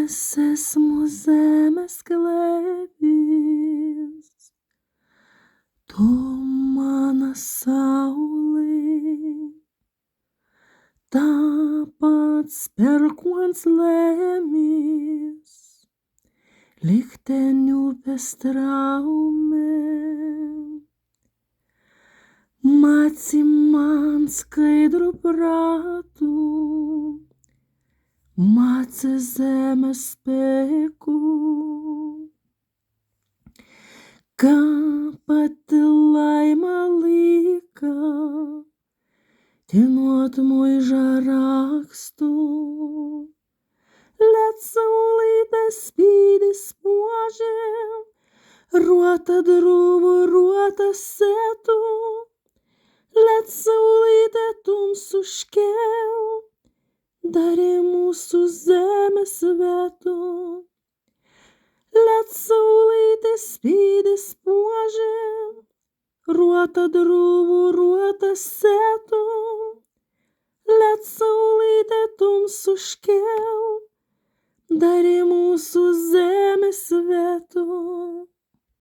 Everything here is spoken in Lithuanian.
esmu zemes klēpis, tu mana saulė, tāpats perkons lēmis, lyg ten upės traumė. Maci man skaidrų pratų, maci zemes spēku, kā pati laima līka, tenot muiža rakstu. Led saulīte spīdi spožiem, rota druvu, rota setu. Led saulīte tumsu škel, darė mūsų zemes vietu. Led saulīte spīdi spožiem, rota druvu, rota setu. Led saulīte tumsu škel, darė mūsų zemes vietu.